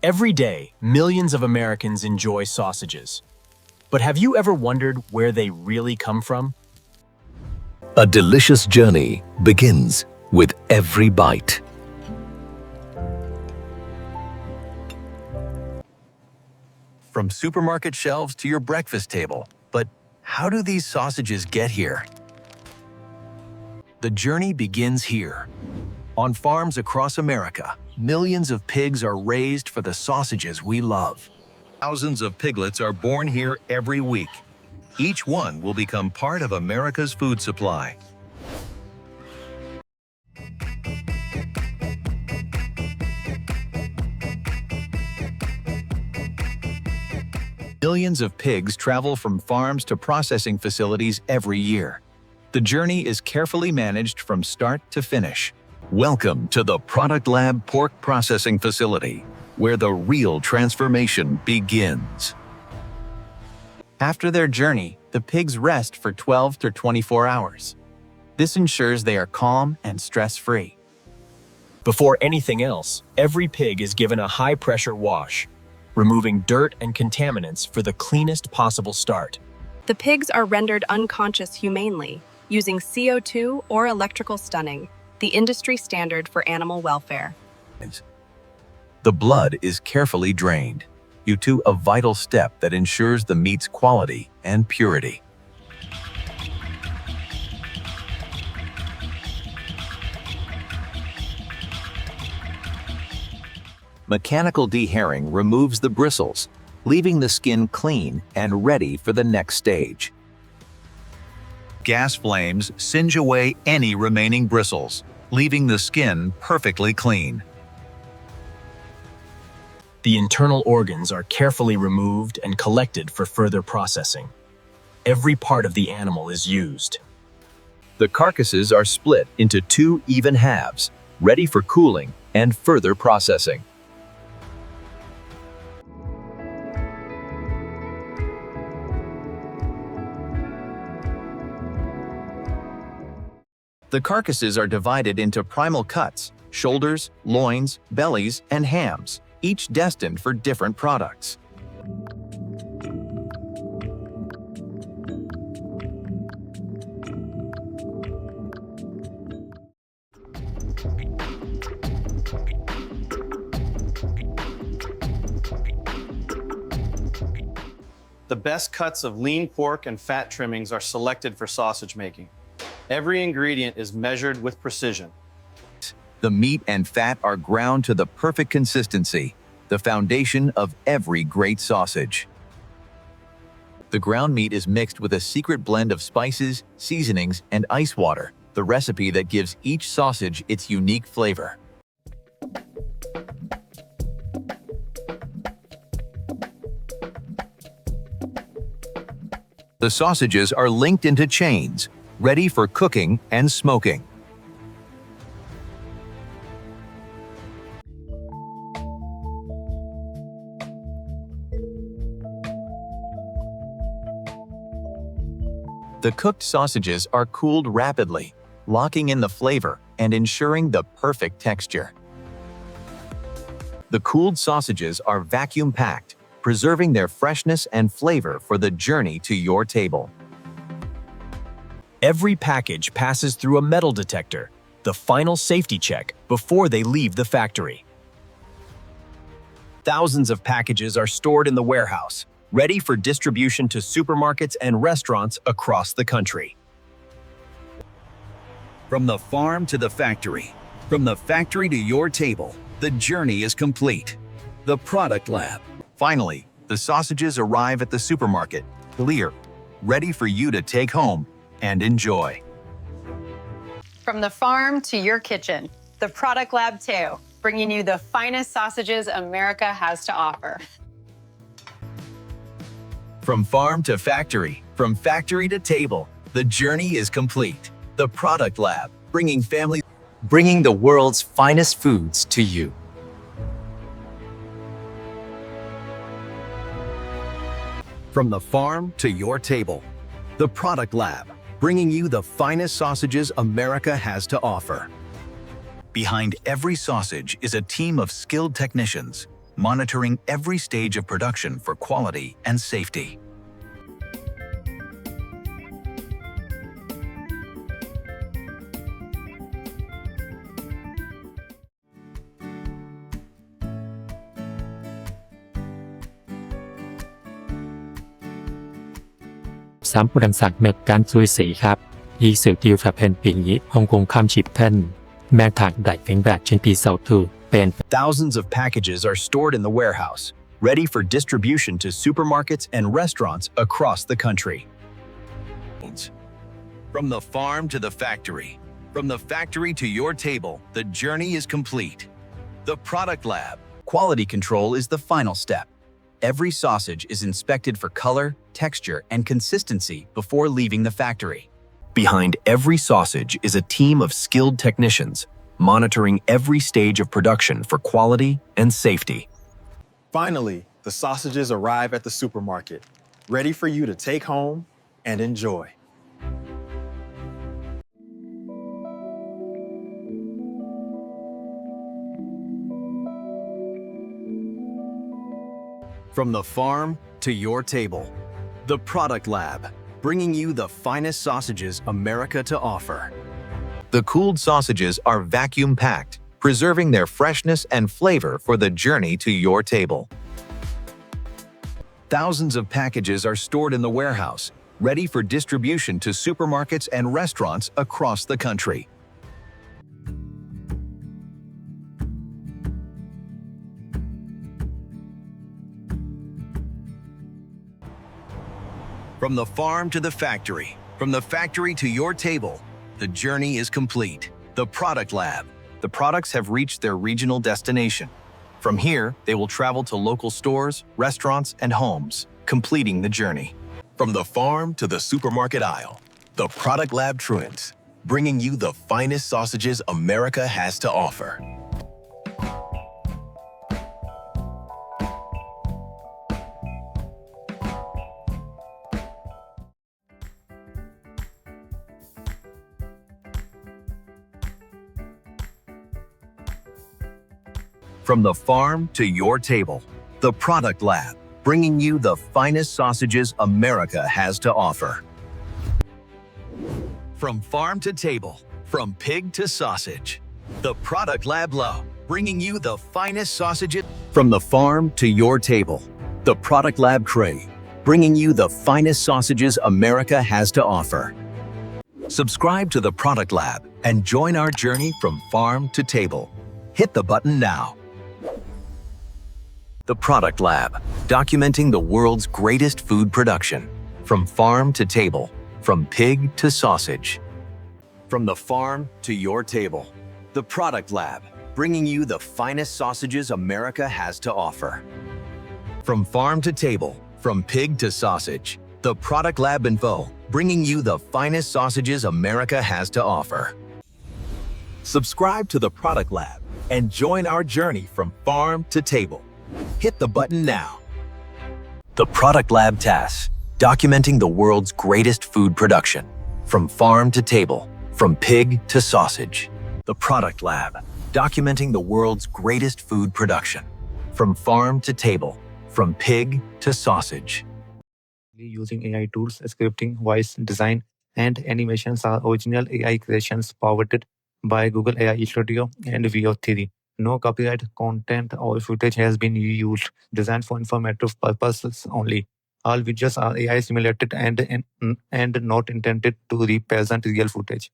Every day, millions of Americans enjoy sausages. But have you ever wondered where they really come from? A delicious journey begins with every bite. From supermarket shelves to your breakfast table. But how do these sausages get here? The journey begins here. On farms across America, millions of pigs are raised for the sausages we love. Thousands of piglets are born here every week. Each one will become part of America's food supply. Millions of pigs travel from farms to processing facilities every year. The journey is carefully managed from start to finish. Welcome to the Product Lab Pork Processing Facility, where the real transformation begins. After their journey, the pigs rest for 12 to 24 hours. This ensures they are calm and stress-free. Before anything else, every pig is given a high-pressure wash, removing dirt and contaminants for the cleanest possible start. The pigs are rendered unconscious humanely, using CO2 or electrical stunning, the industry standard for animal welfare. The blood is carefully drained due to a vital step that ensures the meat's quality and purity. Mechanical dehairing removes the bristles, leaving the skin clean and ready for the next stage. Gas flames singe away any remaining bristles, leaving the skin perfectly clean. The internal organs are carefully removed and collected for further processing. Every part of the animal is used. The carcasses are split into 2 even halves, ready for cooling and further processing. The carcasses are divided into primal cuts, shoulders, loins, bellies, and hams, each destined for different products. The best cuts of lean pork and fat trimmings are selected for sausage making. Every ingredient is measured with precision. The meat and fat are ground to the perfect consistency, the foundation of every great sausage. The ground meat is mixed with a secret blend of spices, seasonings, and ice water, the recipe that gives each sausage its unique flavor. The sausages are linked into chains, ready for cooking and smoking. The cooked sausages are cooled rapidly, locking in the flavor and ensuring the perfect texture. The cooled sausages are vacuum-packed, preserving their freshness and flavor for the journey to your table. Every package passes through a metal detector, the final safety check before they leave the factory. Thousands of packages are stored in the warehouse, ready for distribution to supermarkets and restaurants across the country. From the farm to the factory, from the factory to your table, the journey is complete. The Product Lab. Finally, the sausages arrive at the supermarket, clear, ready for you to take home and enjoy. From the farm to your kitchen, the Product Lab 2, bringing you the finest sausages America has to offer. From farm to factory, from factory to table, the journey is complete. The Product Lab, bringing Bringing the world's finest foods to you. From the farm to your table, the Product Lab, bringing you the finest sausages America has to offer. Behind every sausage is a team of skilled technicians, monitoring every stage of production for quality and safety. Sản Gan Chui Sĩ Khắp, Yi Sự Tiêu Thập Hình Bình Nhị, Hong Kong Kham Chip Thân, Mang Thạc Đại Vĩnh Bạc Trên Pi Sầu Thư, Ben. Thousands of packages are stored in the warehouse, ready for distribution to supermarkets and restaurants across the country. From the farm to the factory, from the factory to your table, the journey is complete. The product lab. Quality control is the final step. Every sausage is inspected for color, texture, and consistency before leaving the factory. Behind every sausage is a team of skilled technicians, monitoring every stage of production for quality and safety. Finally, the sausages arrive at the supermarket, ready for you to take home and enjoy. From the farm to your table, the Product Lab, bringing you the finest sausages America to offer. The cooled sausages are vacuum-packed, preserving their freshness and flavor for the journey to your table. Thousands of packages are stored in the warehouse, ready for distribution to supermarkets and restaurants across the country. From the farm to the factory, from the factory to your table, the journey is complete. The Product Lab. The products have reached their regional destination. From here, they will travel to local stores, restaurants, and homes, completing the journey. From the farm to the supermarket aisle, the Product Lab truants, bringing you the finest sausages America has to offer. From the farm to your table, the Product Lab, bringing you the finest sausages America has to offer. From farm to table, from pig to sausage, the Product Lab Low, bringing you the finest sausages. From the farm to your table, the Product Lab Cray, bringing you the finest sausages America has to offer. Subscribe to the Product Lab and join our journey from farm to table. Hit the button now. The Product Lab, documenting the world's greatest food production, from farm to table, from pig to sausage. From the farm to your table, the Product Lab, bringing you the finest sausages America has to offer. From farm to table, from pig to sausage, the Product Lab info, bringing you the finest sausages America has to offer. Subscribe to the Product Lab and join our journey from farm to table. Hit the button now. The Product Lab TAS, documenting the world's greatest food production, from farm to table, from pig to sausage. The Product Lab, documenting the world's greatest food production, from farm to table, from pig to sausage. Using AI tools, scripting, voice design, and animations are original AI creations powered by Google AI Studio and VO3. No copyright content or footage has been used, designed for informative purposes only. All videos are AI simulated and not intended to represent real footage.